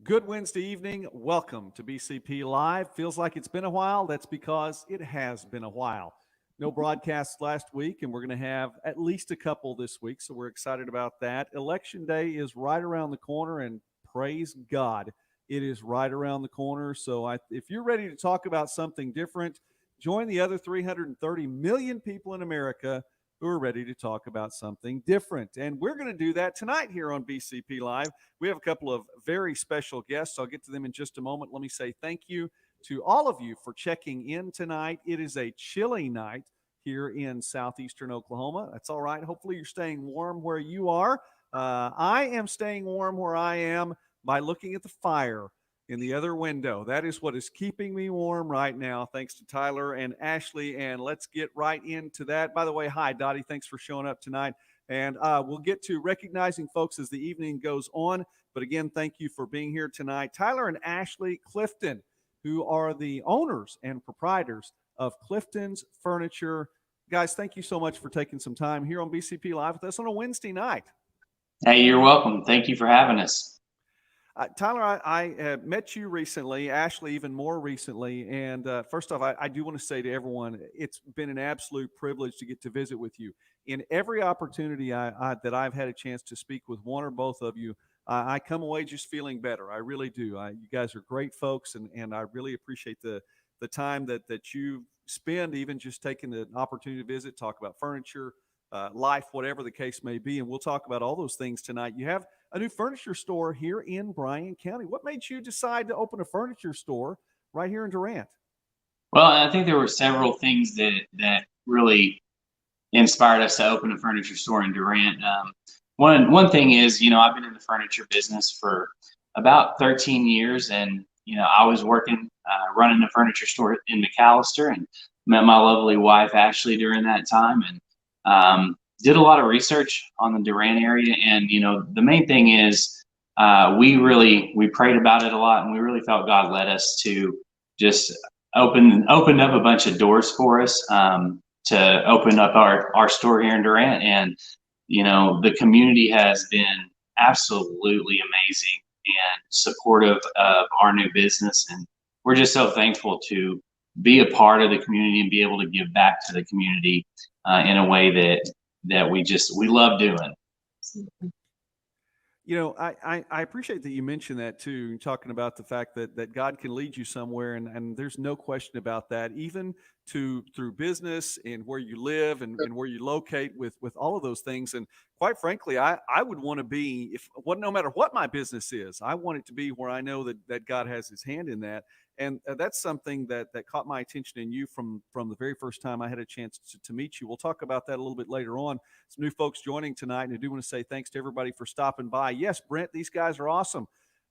Good Wednesday evening. Welcome to BCP Live. Feels like it's been a while. That's because it has been a while. No broadcasts last week, and we're going to have at least a couple this week, so we're excited about that. Election Day is right around the corner, and praise God, it is right around the corner. So if you're ready to talk about something different, join the other 330 million people in America who are ready to talk about something different. And we're going to do that tonight here on BCP Live. We have a couple of very special guests. I'll get to them in just a moment. Let me say thank you to all of you for checking in tonight. It is a chilly night here in southeastern Oklahoma. That's all right. Hopefully you're staying warm where you are. I am staying warm where I am by looking at the fire in the other window. That is what is keeping me warm right now, thanks to Tyler and Ashley. And let's get right into that. By the way, hi, Dottie. Thanks for showing up tonight. And we'll get to recognizing folks as the evening goes on. But again, thank you for being here tonight. Tyler and Ashley Clifton, who are the owners and proprietors of Clifton's Furniture. Guys, thank you so much for taking some time here on BCP Live with us on a Wednesday night. Hey, you're welcome. Thank you for having us. Tyler, I met you recently, Ashley even more recently. And first off, I do want to say to everyone, it's been an absolute privilege to get to visit with you. In every opportunity that I've had a chance to speak with one or both of you, I come away just feeling better. I really do. You guys are great folks, and I really appreciate the time that you spend even just taking the opportunity to visit, talk about furniture, life, whatever the case may be. And we'll talk about all those things tonight. You have a new furniture store here in Bryan County. What made you decide to open a furniture store right here in Durant? Well, I think there were several things that really inspired us to open a furniture store in Durant. One thing is, I've been in the furniture business for about 13 years, and I was working running a furniture store in McAllister, and met my lovely wife Ashley during that time, and did a lot of research on the Durant area. And the main thing is we prayed about it a lot, and we really felt God led us to just opened up a bunch of doors for us to open up our store here in Durant. And the community has been absolutely amazing and supportive of our new business, and we're just so thankful to be a part of the community and be able to give back to the community in a way that we love doing. I appreciate that you mentioned that too, talking about the fact that God can lead you somewhere, and there's no question about that, even through business and where you live and where you locate with all of those things. And quite frankly, I would want to be, no matter what my business is, I want it to be where I know that God has his hand in that. And that's something that caught my attention in you from the very first time I had a chance to meet you. We'll talk about that a little bit later on. Some new folks joining tonight, and I do want to say thanks to everybody for stopping by. Yes, Brent, these guys are awesome.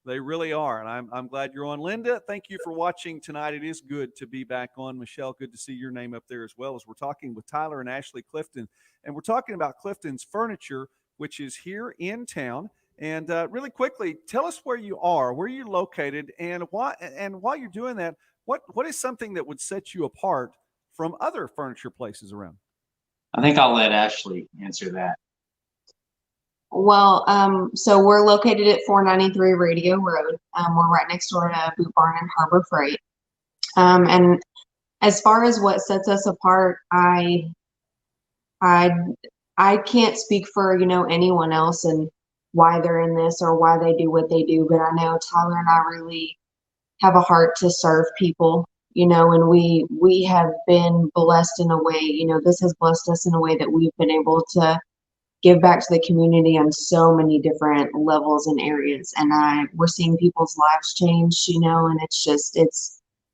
They really are, and I'm glad you're on. Linda, thank you for watching tonight. It is good to be back on. Michelle, good to see your name up there as well, as we're talking with Tyler and Ashley Clifton, and we're talking about Clifton's Furniture, which is here in town. And really quickly, tell us where you are, where you're located, and why. And while you're doing that, what is something that would set you apart from other furniture places around? I think I'll let Ashley answer that. Well, so we're located at 493 Radio Road. We're right next door to Boot Barn and Harbor Freight. And as far as what sets us apart, I can't speak for anyone else and why they're in this or why they do what they do, but I know Tyler and I really have a heart to serve people, and we have been blessed in a way, this has blessed us in a way that we've been able to give back to the community on so many different levels and areas. And we're seeing people's lives change, and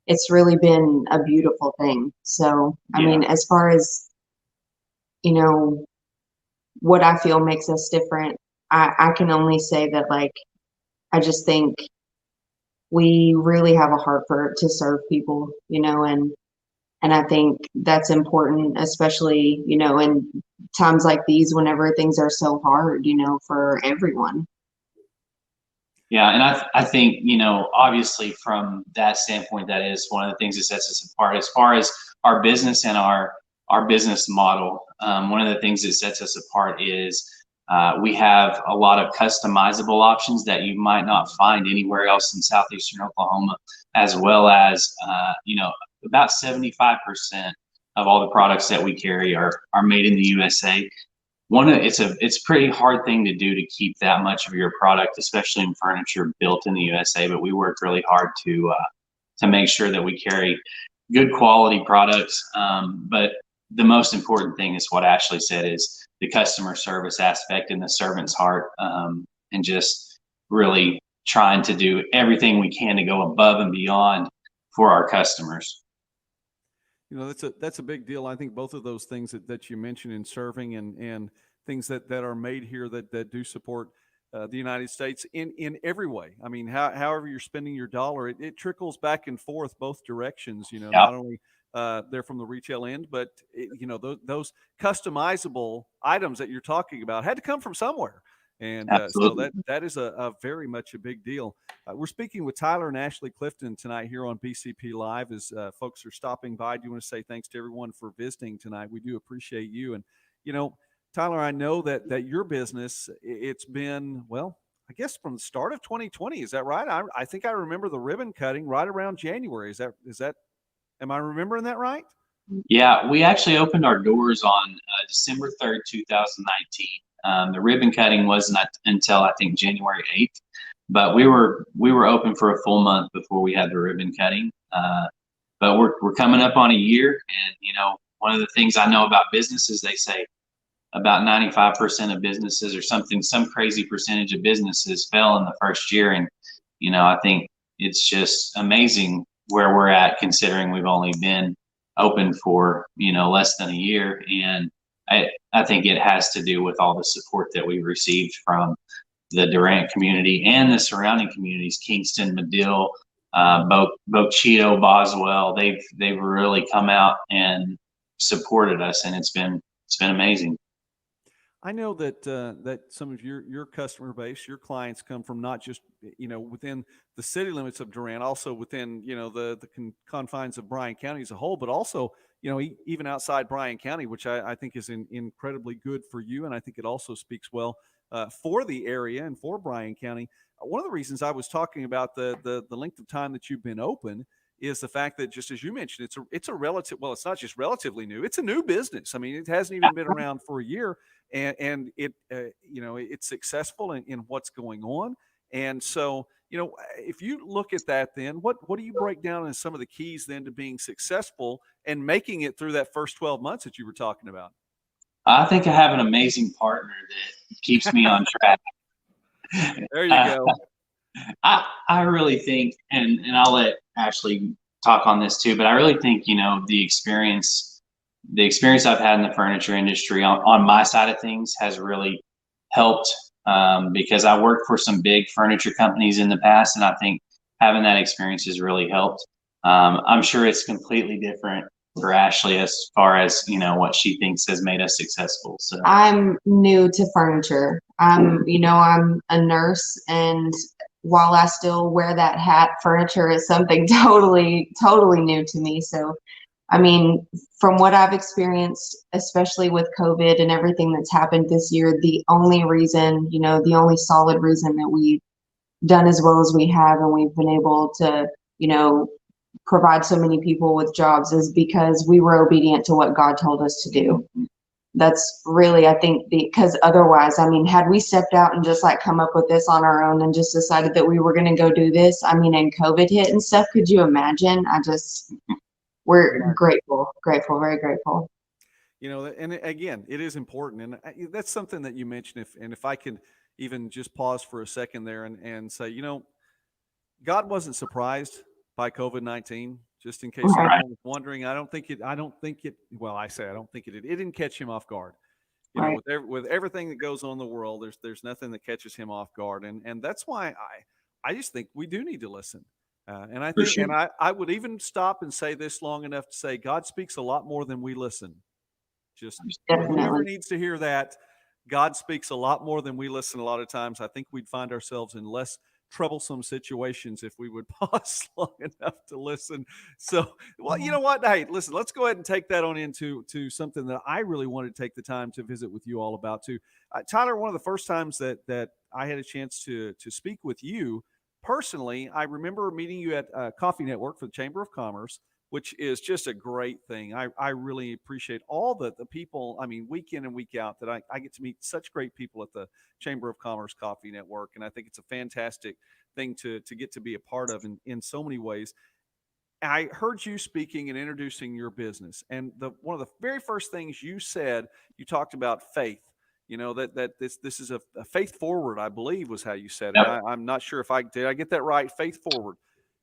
it's really been a beautiful thing. So, I mean, as far as, what I feel makes us different, I can only say that, I just think we really have a heart to serve people, and I think that's important, especially, in times like these, whenever things are so hard, for everyone. Yeah. And I think, obviously from that standpoint, that is one of the things that sets us apart. As far as our business and our business model, one of the things that sets us apart is We have a lot of customizable options that you might not find anywhere else in southeastern Oklahoma, as well as about 75% of all the products that we carry are made in the USA. It's a pretty hard thing to do to keep that much of your product, especially in furniture, built in the USA. But we work really hard to make sure that we carry good quality products. But the most important thing is what Ashley said, is the customer service aspect and the servant's heart, and just really trying to do everything we can to go above and beyond for our customers. That's a big deal. I think both of those things that you mentioned in serving and things that are made here that do support the United States in every way. I mean, however you're spending your dollar, it trickles back and forth both directions. Yep. Not only they're from the retail end, but those customizable items that you're talking about had to come from somewhere. And so that is a very much a big deal. We're speaking with Tyler and Ashley Clifton tonight here on BCP Live. As folks are stopping by, I do want to say thanks to everyone for visiting tonight. We do appreciate you. And Tyler, I know that your business, it's been, well, I guess from the start of 2020. Is that right? I think I remember the ribbon cutting right around January. Is that? Am I remembering that right? Yeah, we actually opened our doors on December 3rd, 2019. The ribbon cutting wasn't until I think January 8th, but we were open for a full month before we had the ribbon cutting. But we're coming up on a year, and one of the things I know about business is they say about 95% of businesses or some crazy percentage of businesses fail in the first year, and I think it's just amazing where we're at, considering we've only been open for less than a year. And I think it has to do with all the support that we received from the Durant community and the surrounding communities, Kingston, Medill, Bochito, Boswell. They've really come out and supported us, and it's been amazing. I know that some of your customer base, your clients, come from not just within the city limits of Durant, also within the confines of Bryan County as a whole, but also even outside Bryan County, which I think is incredibly good for you, and I think it also speaks well for the area and for Bryan County. One of the reasons I was talking about the length of time that you've been open is the fact that, just as you mentioned, it's a relative. Well, it's not just relatively new; it's a new business. I mean, it hasn't even been around for a year. And it, it's successful in what's going on. And so, if you look at that, then what do you break down as some of the keys then to being successful and making it through that first 12 months that you were talking about? I think I have an amazing partner that keeps me on track. There you go. I really think, and I'll let Ashley talk on this too, but I really think, the experience I've had in the furniture industry on my side of things has really helped, because I worked for some big furniture companies in the past, and I think having that experience has really helped. I'm sure it's completely different for Ashley as far as what she thinks has made us successful. So I'm new to furniture. I'm a nurse, and while I still wear that hat, furniture is something totally new to me. So I mean, from what I've experienced, especially with COVID and everything that's happened this year, the only reason, the only solid reason that we've done as well as we have, and we've been able to, provide so many people with jobs, is because we were obedient to what God told us to do. That's really, I think, because otherwise, I mean, had we stepped out and just come up with this on our own and just decided that we were going to go do this, I mean, and COVID hit and stuff, could you imagine? We're grateful, very grateful. And again, it is important. And that's something that you mentioned. If I can even just pause for a second there and say, God wasn't surprised by COVID-19, just in case anyone was wondering. I don't think it, well, I don't think it didn't catch him off guard. With everything that goes on in the world, there's nothing that catches him off guard. And that's why I just think we do need to listen. And I think, sure. and I would even stop and say this long enough to say, God speaks a lot more than we listen. Just whoever needs to hear that, God speaks a lot more than we listen. A lot of times, I think we'd find ourselves in less troublesome situations if we would pause long enough to listen. So, well, you know what? Hey, listen, let's go ahead and take that on into something that I really wanted to take the time to visit with you all about too. Tyler, one of the first times that I had a chance to speak with you personally, I remember meeting you at Coffee Network for the Chamber of Commerce, which is just a great thing. I really appreciate all the people, I mean, week in and week out, that I get to meet such great people at the Chamber of Commerce Coffee Network. And I think it's a fantastic thing to get to be a part of in so many ways. I heard you speaking and introducing your business, and one of the very first things you said, you talked about faith. You know that this is a faith forward, I believe, was how you said it. Yep. I'm not sure if I get that right. Faith forward,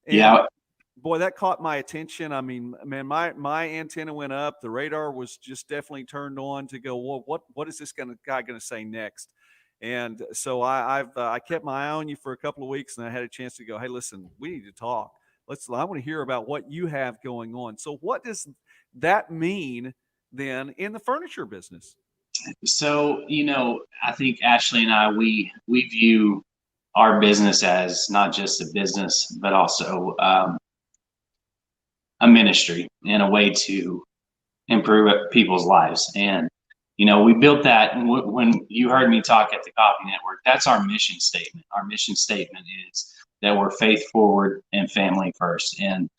and Yeah. boy, that caught my attention. I mean, man, my antenna went up. The radar was just definitely turned on to go, well, what is this guy going to say next? And so I kept my eye on you for a couple of weeks, and I had a chance to go, hey, listen, we need to talk. I want to hear about what you have going on. So what does that mean then in the furniture business? So, I think Ashley and I, we view our business as not just a business, but also a ministry and a way to improve people's lives. And, we built that when you heard me talk at the Coffee Network. That's our mission statement. Our mission statement is that we're faith forward and family first. And,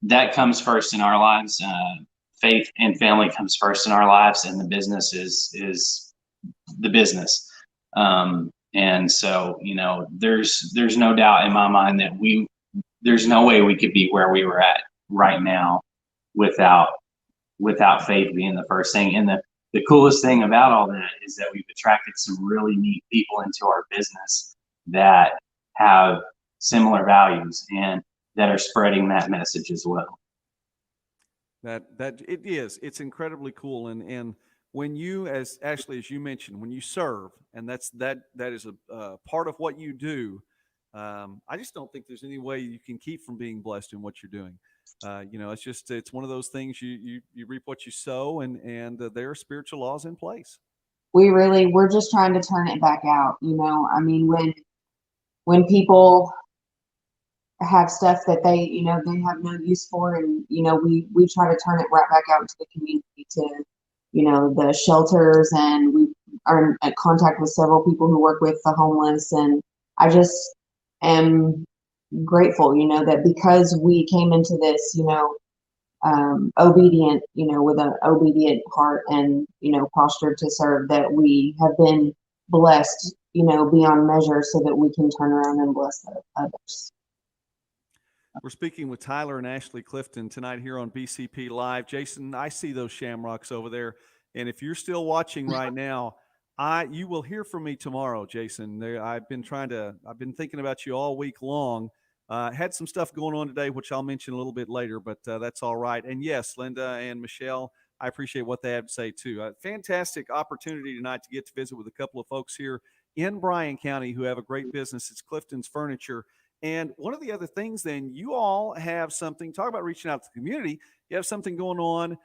that comes first in our lives. Faith and family comes first in our lives, and the business is the business. And so, there's no doubt in my mind that there's no way we could be where we were at right now without faith being the first thing. And the coolest thing about all that is that we've attracted some really neat people into our business that have similar values and that are spreading that message as well. It's incredibly cool. And when you, as Ashley, as you mentioned, when you serve, and that is a part of what you do, I just don't think there's any way you can keep from being blessed in what you're doing. It's one of those things you reap what you sow, and there are spiritual laws in place. We're just trying to turn it back out. I mean, when people have stuff that they have no use for, and we try to turn it right back out into the community, to the shelters, and we are in contact with several people who work with the homeless. And I just am grateful that because we came into this obedient, with an obedient heart and posture to serve, that we have been blessed beyond measure, so that we can turn around and bless others. We're speaking with Tyler and Ashley Clifton tonight here on BCP Live. Jason, I see those shamrocks over there, and if you're still watching right now, you will hear from me tomorrow, Jason. I've been thinking about you all week long. Had some stuff going on today, which I'll mention a little bit later, but that's all right. And yes, Linda and Michelle, I appreciate what they have to say too. Fantastic opportunity tonight to get to visit with a couple of folks here in Bryan County who have a great business. It's Clifton's Furniture. And one of the other things, then, you all have something, talk about reaching out to the community. You have something going on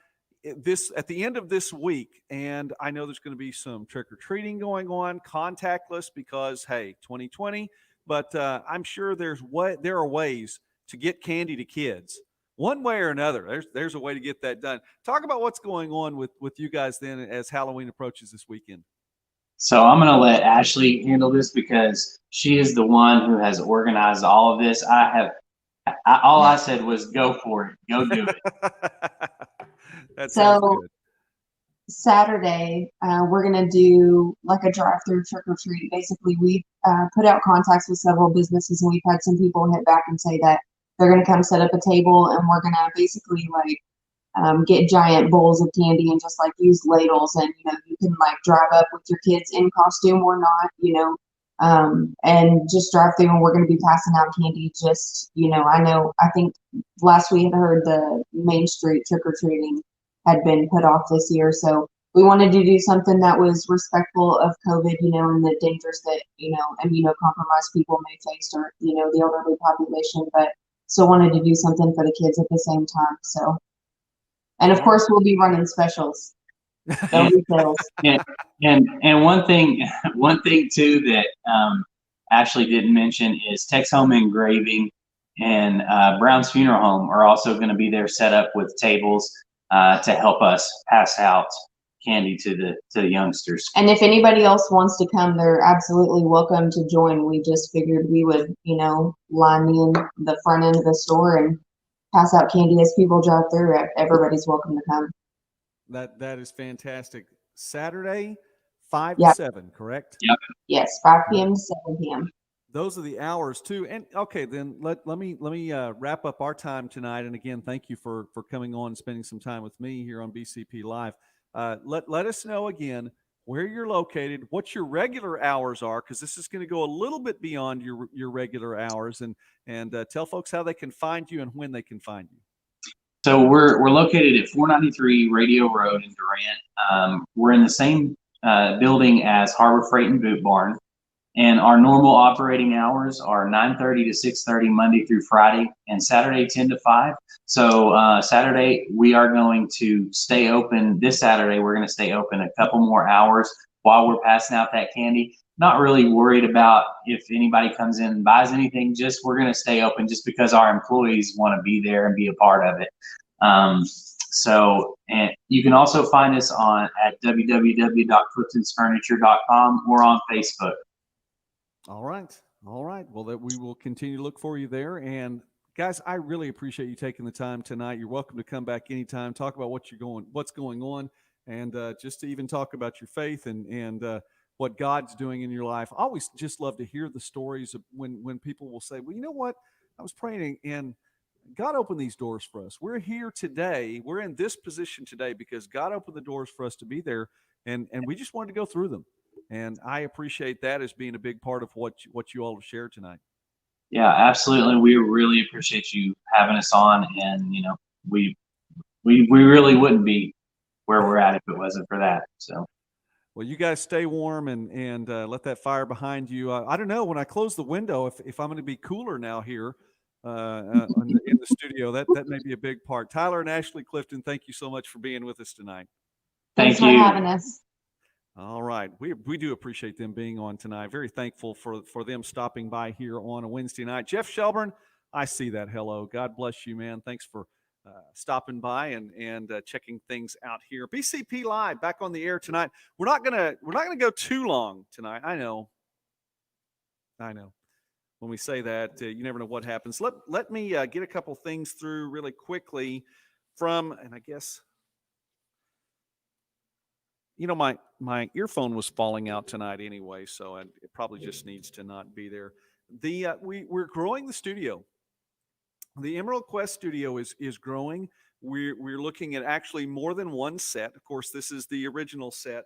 at the end of this week. And I know there's going to be some trick-or-treating going on, contactless, because, hey, 2020. But I'm sure there are ways to get candy to kids. One way or another, there's a way to get that done. Talk about what's going on with you guys then as Halloween approaches this weekend. So I'm going to let Ashley handle this because she is the one who has organized all of this. All I said was go for it. Go do it. That sounds good. Saturday, we're going to do like a drive-through trick-or-treat. Basically, we've put out contacts with several businesses, and we've had some people hit back and say that they're going to come set up a table, and we're going to basically get giant bowls of candy and just use ladles, and you can drive up with your kids in costume or not, and just drive through, and we're going to be passing out candy. Just I think last we had heard the Main Street trick-or-treating had been put off this year, so we wanted to do something that was respectful of COVID, and the dangers that immunocompromised people may face, or the elderly population, but still wanted to do something for the kids at the same time. So, and of course, we'll be running specials. And one thing too that Ashley didn't mention is Tex Home Engraving and Brown's Funeral Home are also going to be there set up with tables to help us pass out candy to the youngsters. And if anybody else wants to come, they're absolutely welcome to join. We just figured we would, line me in the front end of the store and pass out candy as people drive through. Everybody's welcome to come. That is fantastic. Saturday, 5 to Yep. 7, correct? Yep. Yes, 5 p.m. to 7 p.m. Those are the hours too. And okay, then let me wrap up our time tonight. And again, thank you for coming on and spending some time with me here on BCP Live. Let us know again where you're located, what your regular hours are, because this is going to go a little bit beyond your regular hours, and tell folks how they can find you and when they can find you. So we're located at 493 Radio Road in Durant. We're in the same building as Harbor Freight and Boot Barn, and our normal operating hours are 9:30 to 6:30 Monday through Friday, and Saturday 10 to 5. So Saturday we are going to stay open. This Saturday we're going to stay open a couple more hours while we're passing out that candy. Not really worried about if anybody comes in and buys anything. Just we're going to stay open just because our employees want to be there and be a part of it. And you can also find us at www.cliftonsfurniture.com or on Facebook. All right. Well, we will continue to look for you there. And guys, I really appreciate you taking the time tonight. You're welcome to come back anytime, talk about what's going on, and just to even talk about your faith and what God's doing in your life. I always just love to hear the stories of when people will say, well, you know what? I was praying and God opened these doors for us. We're here today. We're in this position today because God opened the doors for us to be there, and we just wanted to go through them. And I appreciate that as being a big part of what you all have shared tonight. Yeah, absolutely. We really appreciate you having us on, and we really wouldn't be where we're at if it wasn't for that. So. Well, you guys stay warm and let that fire behind you. I don't know when I close the window if I'm going to be cooler now here in the studio. That may be a big part. Tyler and Ashley Clifton, thank you so much for being with us tonight. Thanks for having us. All right. We do appreciate them being on tonight. Very thankful for them stopping by here on a Wednesday night. Jeff Shelburne, I see that. Hello. God bless you, man. Thanks for stopping by and checking things out here. BCP Live back on the air tonight. We're not gonna go too long tonight. I know. When we say that, you never know what happens. Let me get a couple things through really quickly and I guess, my earphone was falling out tonight anyway, so it probably just needs to not be there. We're growing the studio. The Emerald Quest studio is growing. We're looking at actually more than one set. Of course, this is the original set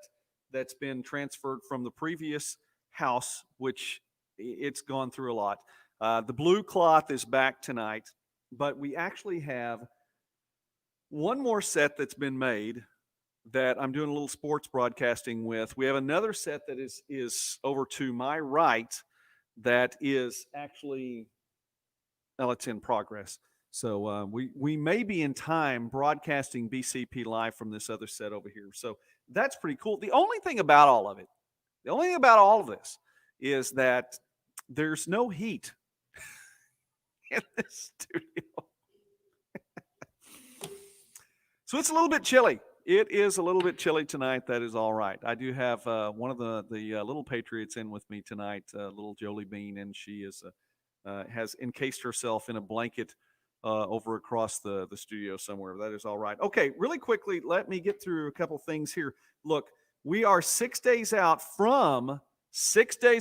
that's been transferred from the previous house, which it's gone through a lot. The blue cloth is back tonight, but we actually have one more set that's been made that I'm doing a little sports broadcasting with. We have another set that is over to my right that is actually, well, it's in progress. So we may be in time broadcasting BCP Live from this other set over here. So that's pretty cool. The only thing about all of this is that there's no heat in this studio. So it's a little bit chilly. It is a little bit chilly tonight. That is all right. I do have one of the little Patriots in with me tonight, little Jolie Bean, and she has encased herself in a blanket over across the studio somewhere. That is all right. Okay, really quickly, let me get through a couple things here. Look, we are 6 days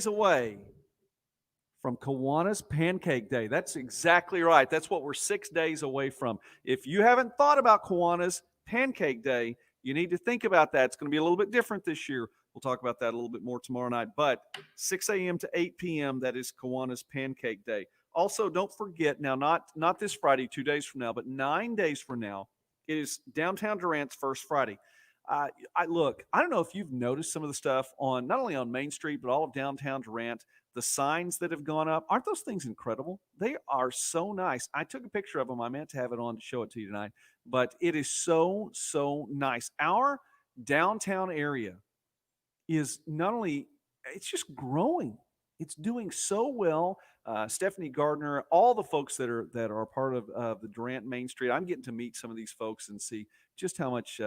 away from Kiwanis Pancake Day. That's exactly right. That's what we're 6 days away from. If you haven't thought about Kiwanis Pancake Day, you need to think about that. It's going to be a little bit different this year. We'll talk about that a little bit more tomorrow night. But 6 a.m. to 8 p.m., that is Kiwanis Pancake Day. Also, don't forget, now not this Friday, 2 days from now, but 9 days from now, it is downtown Durant's First Friday. I don't know if you've noticed some of the stuff on not only on Main Street, but all of downtown Durant, the signs that have gone up. Aren't those things incredible? They are so nice. I took a picture of them. I meant to have it on to show it to you tonight, but it is so, so nice. Our downtown area is not only, it's just growing. It's doing so well. Stephanie Gardner, all the folks that are a part of the Durant Main Street. I'm getting to meet some of these folks and see just how much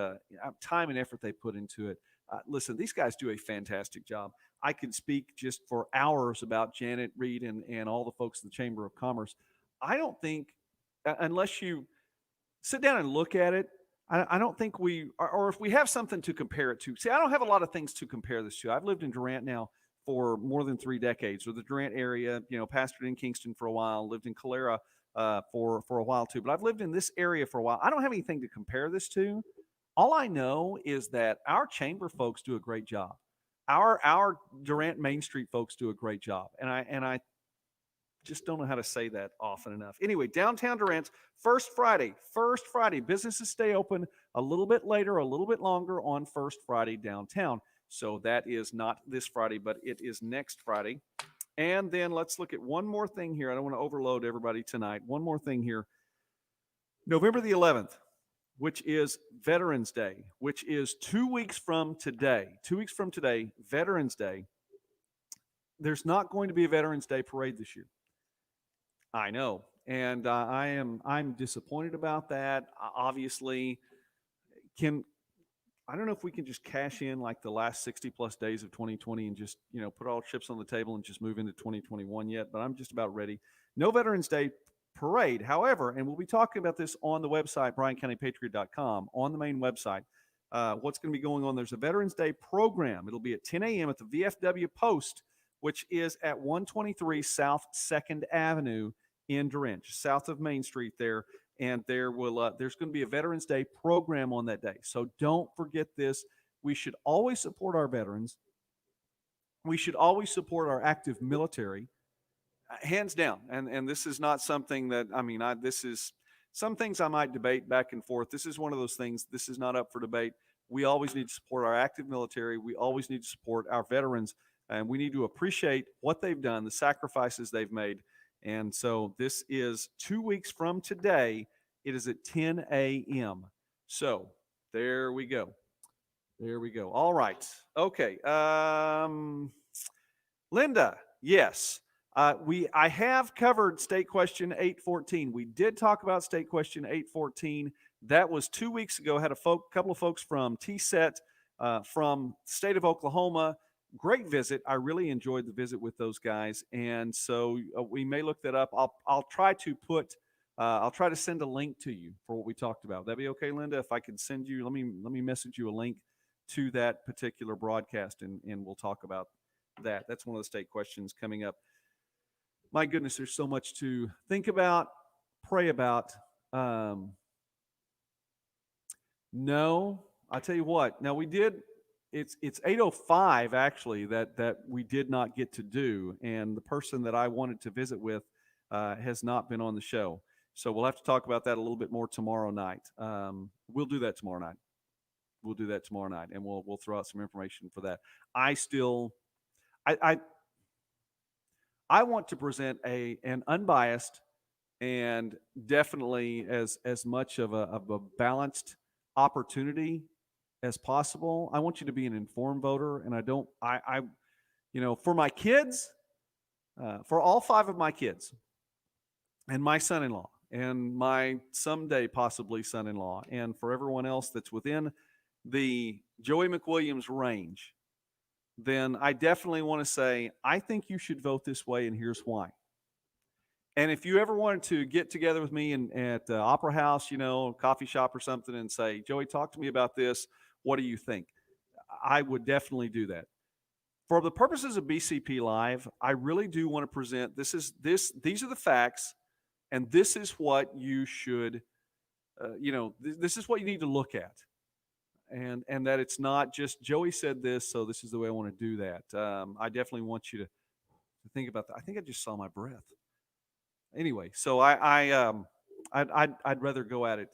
time and effort they put into it. Listen, these guys do a fantastic job. I could speak just for hours about Janet Reed and all the folks in the Chamber of Commerce. I don't think, unless you sit down and look at it, I don't think or if we have something to compare it to. See, I don't have a lot of things to compare this to. I've lived in Durant now for more than 3 decades, or the Durant area, pastored in Kingston for a while, lived in Calera for a while too. But I've lived in this area for a while. I don't have anything to compare this to. All I know is that our chamber folks do a great job. Our Durant Main Street folks do a great job, and I just don't know how to say that often enough. Anyway, downtown Durant's first Friday, businesses stay open a little bit later, a little bit longer on first Friday downtown. So that is not this Friday, but it is next Friday. And then let's look at one more thing here. I don't want to overload everybody tonight. One more thing here. November the 11th, which is Veterans Day, which is 2 weeks from today. 2 weeks from today, Veterans Day. There's not going to be a Veterans Day parade this year. I know, and I'm disappointed about that. Obviously, I don't know if we can just cash in like the last 60 plus days of 2020 and just put all chips on the table and just move into 2021 yet. But I'm just about ready. No Veterans Day parade, however, and we'll be talking about this on the website BryanCountyPatriot.com on the main website. What's going to be going on? There's a Veterans Day program. It'll be at 10 a.m. at the VFW Post, which is at 123 South 2nd Avenue in Durant, south of Main Street there. And there's going to be a Veterans Day program on that day. So don't forget this. We should always support our veterans. We should always support our active military, hands down. And this is not something that, this is some things I might debate back and forth. This is one of those things. This is not up for debate. We always need to support our active military. We always need to support our veterans. And we need to appreciate what they've done, the sacrifices they've made. And so this is 2 weeks from today. It is at 10 a.m. So there we go. There we go. All right. Okay. Linda, yes. I have covered state question 814. We did talk about state question 814. That was 2 weeks ago. Had a couple of folks from TSET from the state of Oklahoma. Great visit. I really enjoyed the visit with those guys, and so we may look that up. I'll try to send a link to you for what we talked about. That'd be okay, Linda. If I could send you, let me message you a link to that particular broadcast, and we'll talk about that. That's one of the state questions coming up. My goodness, there's so much to think about, pray about. No, I tell you what. Now we did. It's 8:05 actually that we did not get to do, and the person that I wanted to visit with has not been on the show. So we'll have to talk about that a little bit more tomorrow night. We'll do that tomorrow night. And we'll throw out some information for that. I want to present an unbiased and definitely as much of a balanced opportunity as possible. I want you to be an informed voter, and for my kids, for all 5 of my kids, and my son-in-law, and my someday possibly son-in-law, and for everyone else that's within the Joey McWilliams range, then I definitely want to say, I think you should vote this way, and here's why. And if you ever wanted to get together with me at the Opera House, coffee shop or something, and say, Joey, talk to me about this. What do you think? I would definitely do that. For the purposes of BCP Live, I really do want to present these are the facts, and this is what you should, this is what you need to look at. And that it's not just Joey said this, so this is the way I want to do that. I definitely want you to think about that. I think I just saw my breath. Anyway, so I'd rather go at it.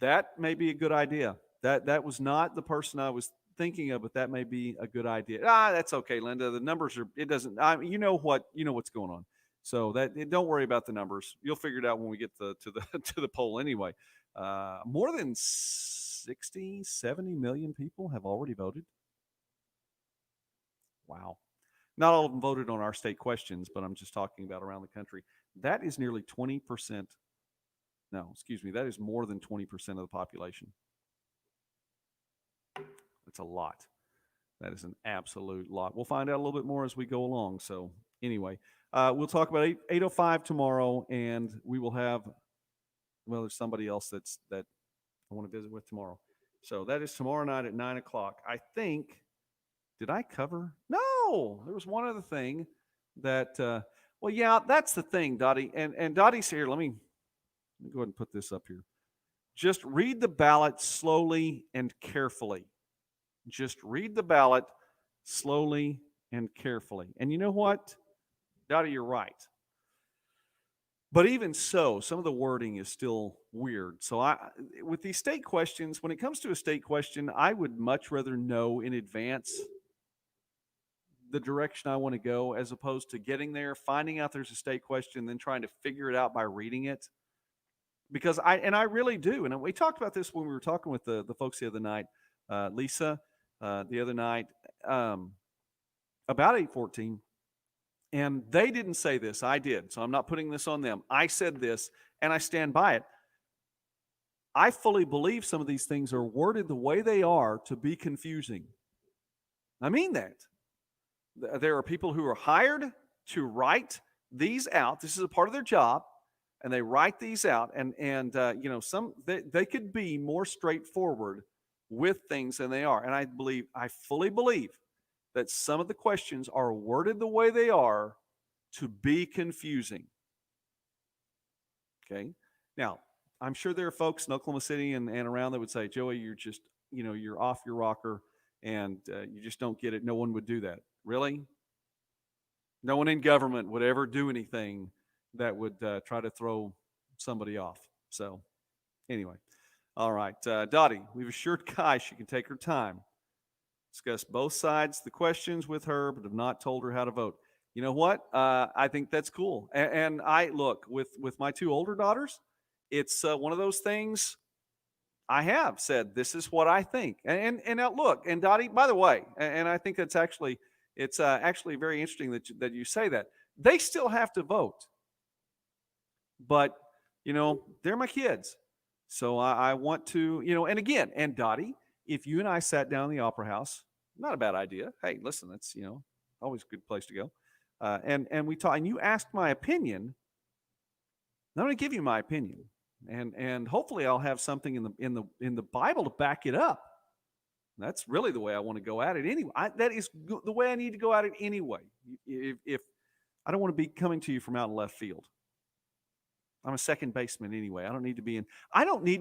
That may be a good idea. That was not the person I was thinking of, but that may be a good idea. That's okay, Linda. The numbers are. It doesn't. You know what's going on. So don't worry about the numbers. You'll figure it out when we get to the poll anyway. More than 60-70 million people have already voted. Wow. Not all of them voted on our state questions, but I'm just talking about around the country. That is nearly 20%. No, excuse me. That is more than 20% of the population. That's a lot. That is an absolute lot. We'll find out a little bit more as we go along. So anyway, we'll talk about 8:05 tomorrow, and we will have, well, there's somebody else that I want to visit with tomorrow. So that is tomorrow night at 9 o'clock. I think, did I cover? No, there was one other thing that, well, yeah, that's the thing, Dottie. And Dottie's here. Let me go ahead and put this up here. Just read the ballot slowly and carefully. Just read the ballot slowly and carefully. And you know what? Dottie, you're right. But even so, some of the wording is still weird. So with these state questions, when it comes to a state question, I would much rather know in advance the direction I want to go, as opposed to getting there, finding out there's a state question, then trying to figure it out by reading it. Because I really do. And we talked about this when we were talking with the folks the other night, Lisa, the other night, about 814. And they didn't say this. I did. So I'm not putting this on them. I said this, and I stand by it. I fully believe some of these things are worded the way they are to be confusing. I mean that. There are people who are hired to write these out. This is a part of their job, and they write these out. And they could be more straightforward with things than they are. And I fully believe that some of the questions are worded the way they are to be confusing. Okay. Now, I'm sure there are folks in Oklahoma City and around that would say, Joey, you're just, you're off your rocker and you just don't get it. No one would do that. Really? No one in government would ever do anything that would try to throw somebody off. So anyway. All right. Dottie, we've assured Kai she can take her time. Discuss both sides, the questions with her, but have not told her how to vote. You know what? I think that's cool. And I look with my two older daughters, it's one of those things I have said, this is what I think. And now look, and Dottie, by the way, and I think it's actually very interesting that you say that. They still have to vote. But, they're my kids. So I want to, and again, and Dottie, if you and I sat down in the Opera House, not a bad idea. Hey, listen, that's, always a good place to go. And we talked, and you asked my opinion. I'm going to give you my opinion, and hopefully I'll have something in the Bible to back it up. That's really the way I want to go at it anyway. That is the way I need to go at it anyway. If I don't want to be coming to you from out in left field. I'm a second baseman anyway. I don't need to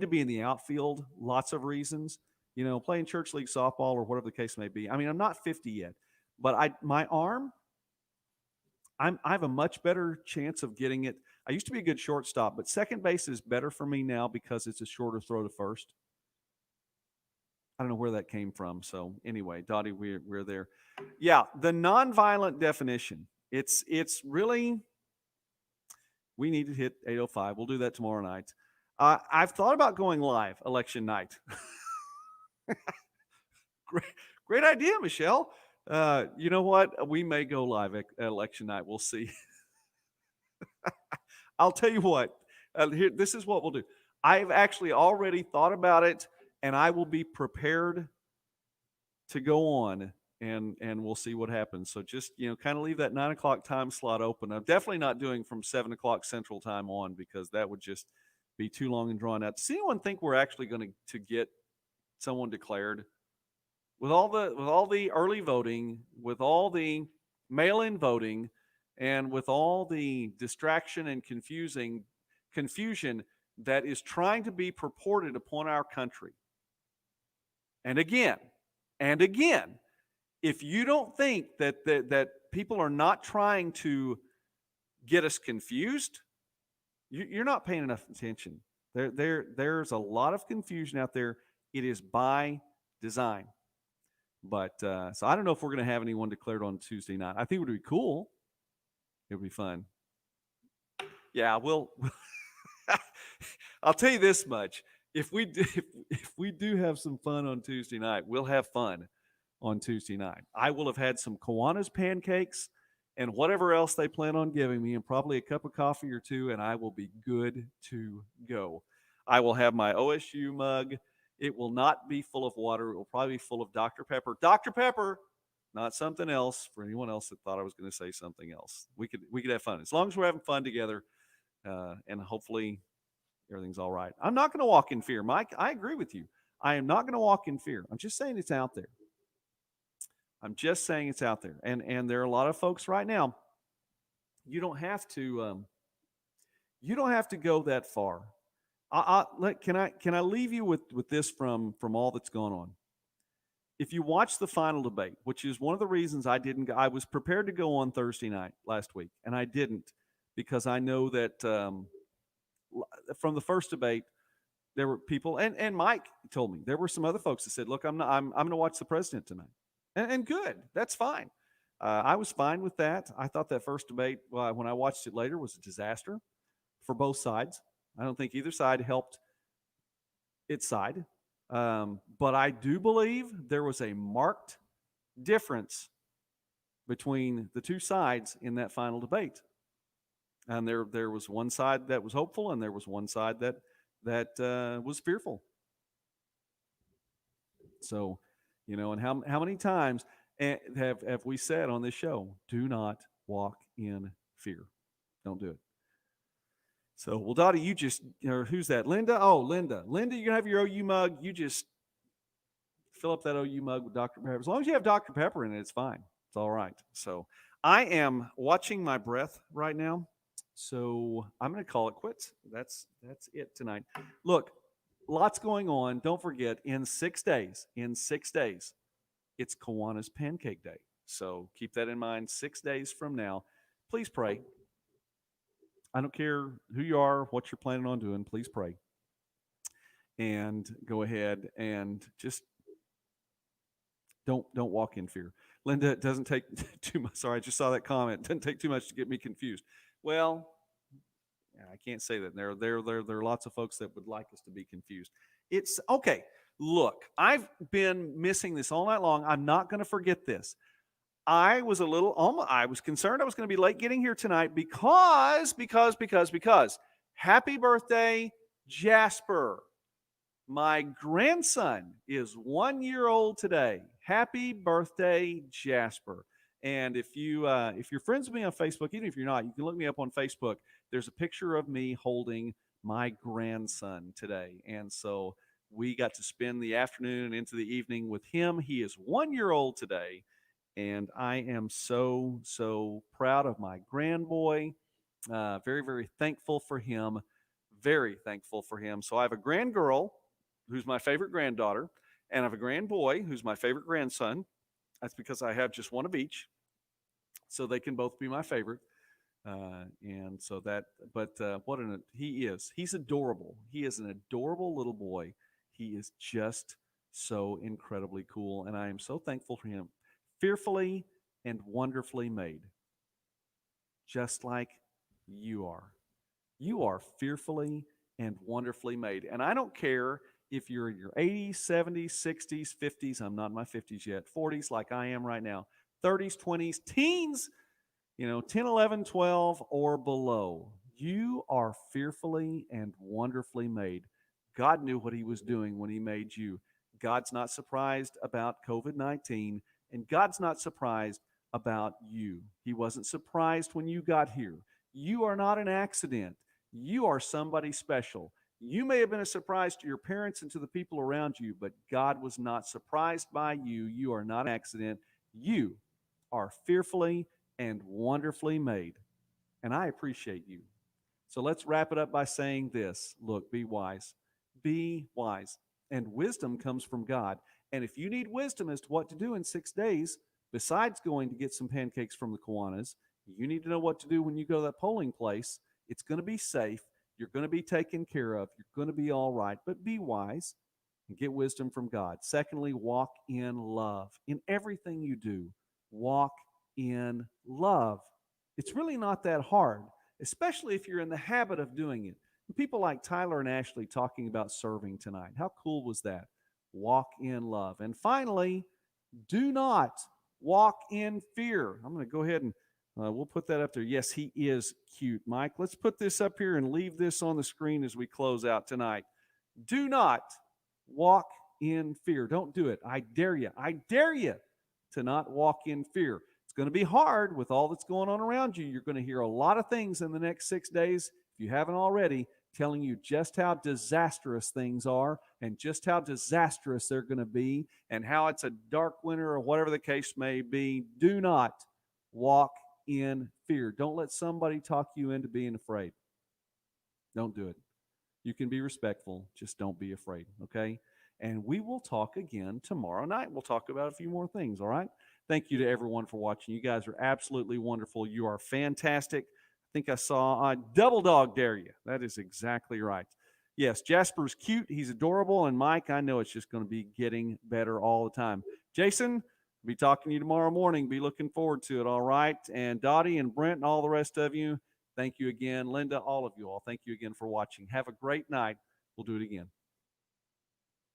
be in the outfield. Lots of reasons, playing church league softball or whatever the case may be. I mean, I'm not 50 yet, but my arm, I have a much better chance of getting it. I used to be a good shortstop, but second base is better for me now because it's a shorter throw to first. I don't know where that came from. So anyway, Dottie, we're there. Yeah, the nonviolent definition. It's really, we need to hit 8:05. We'll do that tomorrow night. I've thought about going live election night. Great idea, Michelle. You know what? We may go live at election night. We'll see. I'll tell you what. This is what we'll do. I've actually already thought about it, and I will be prepared to go on, and we'll see what happens. So just, kind of leave that 9 o'clock time slot open. I'm definitely not doing from 7 o'clock Central Time on, because that would just be too long and drawn out. Does anyone think we're actually going to get someone declared? With all the early voting, with all the mail-in voting, and with all the distraction and confusion that is trying to be purported upon our country. And again, if you don't think that people are not trying to get us confused, you're not paying enough attention. There's a lot of confusion out there. It is by design. But so I don't know if we're going to have anyone declared on Tuesday night. I think it would be cool. It would be fun. Yeah, I'll tell you this much: if we do have some fun on Tuesday night, we'll have fun. on Tuesday night. I will have had some Kiwanis pancakes and whatever else they plan on giving me, and probably a cup of coffee or two, and I will be good to go. I will have my OSU mug. It will not be full of water. It will probably be full of Dr. Pepper. Dr. Pepper, not something else. For anyone else that thought I was going to say something else, we could have fun as long as we're having fun together, and hopefully everything's all right. I'm not going to walk in fear, Mike. I agree with you. I am not going to walk in fear. I'm just saying it's out there. I'm just saying it's out there, and there are a lot of folks right now. You don't have to. You don't have to go that far. Can I leave you with this from all that's gone on? If you watch the final debate, which is one of the reasons I didn't go, I was prepared to go on Thursday night last week, and I didn't because I know that from the first debate there were people, and Mike told me there were some other folks that said, "Look, I'm going to watch the president tonight." And good, that's fine. I was fine with that. I thought that first debate, when I watched it later, was a disaster for both sides. I don't think either side helped its side. But I do believe there was a marked difference between the two sides in that final debate. And there was one side that was hopeful, and there was one side that was fearful. So, and how many times have we said on this show, do not walk in fear. Don't do it. So, well, Dottie, who's that? Linda? Oh, Linda. Linda, you're going to have your OU mug. You just fill up that OU mug with Dr. Pepper. As long as you have Dr. Pepper in it, it's fine. It's all right. So, I am watching my breath right now. So, I'm going to call it quits. That's it tonight. Look, lots going on. Don't forget, in 6 days, it's Kiwanis Pancake Day. So keep that in mind. 6 days from now, please pray. I don't care who you are, what you're planning on doing. Please pray. And go ahead and just don't walk in fear. Linda, it doesn't take too much. Sorry, I just saw that comment. It doesn't take too much to get me confused. Well, I can't say that. There are lots of folks that would like us to be confused. It's okay. Look, I've been missing this all night long. I'm not going to forget this. I was concerned I was going to be late getting here tonight because happy birthday, Jasper. My grandson is 1 year old today. Happy birthday, Jasper. And if you're friends with me on Facebook, even if you're not, you can look me up on Facebook. There's a picture of me holding my grandson today. And so we got to spend the afternoon into the evening with him. He is 1 year old today. And I am so, so proud of my grandboy. Very, very thankful for him. Very thankful for him. So I have a grand girl who's my favorite granddaughter, and I have a grand boy who's my favorite grandson. That's because I have just one of each. So they can both be my favorite. And so that, but he's adorable. He is an adorable little boy. He is just so incredibly cool. And I am so thankful for him. Fearfully and wonderfully made. Just like you are. You are fearfully and wonderfully made. And I don't care if you're in your 80s, 70s, 60s, 50s. I'm not in my 50s yet. 40s like I am right now. 30s, 20s, teens, 10, 11, 12, or below. You are fearfully and wonderfully made. God knew what he was doing when he made you. God's not surprised about COVID-19, and God's not surprised about you. He wasn't surprised when you got here. You are not an accident. You are somebody special. You may have been a surprise to your parents and to the people around you, but God was not surprised by you. You are not an accident. You are fearfully and wonderfully made. And I appreciate you. So let's wrap it up by saying this. Look, be wise. Be wise. And wisdom comes from God. And if you need wisdom as to what to do in 6 days, besides going to get some pancakes from the Kiwanis, you need to know what to do when you go to that polling place. It's going to be safe. You're going to be taken care of. You're going to be all right. But be wise and get wisdom from God. Secondly, walk in love. In everything you do, walk in love. It's really not that hard, especially if you're in the habit of doing it. People like Tyler and Ashley talking about serving tonight. How cool was that? Walk in love. And finally, Do not walk in fear. I'm going to go ahead and we'll put that up there. Yes, he is cute, Mike. Let's put this up here and leave this on the screen as we close out tonight. Do not walk in fear. Don't do it. I dare you. I dare you to not walk in fear. It's going to be hard with all that's going on around you. You're going to hear a lot of things in the next 6 days, if you haven't already, telling you just how disastrous things are and just how disastrous they're going to be and how it's a dark winter or whatever the case may be. Do not walk in fear. Don't let somebody talk you into being afraid. Don't do it. You can be respectful. Just don't be afraid, okay? And we will talk again tomorrow night. We'll talk about a few more things, all right? Thank you to everyone for watching. You guys are absolutely wonderful. You are fantastic. I think I saw Double Dog Dare You. That is exactly right. Yes, Jasper's cute. He's adorable. And Mike, I know it's just going to be getting better all the time. Jason, be talking to you tomorrow morning. Be looking forward to it, all right? And Dottie and Brent and all the rest of you, thank you again. Linda, all of you all, thank you again for watching. Have a great night. We'll do it again.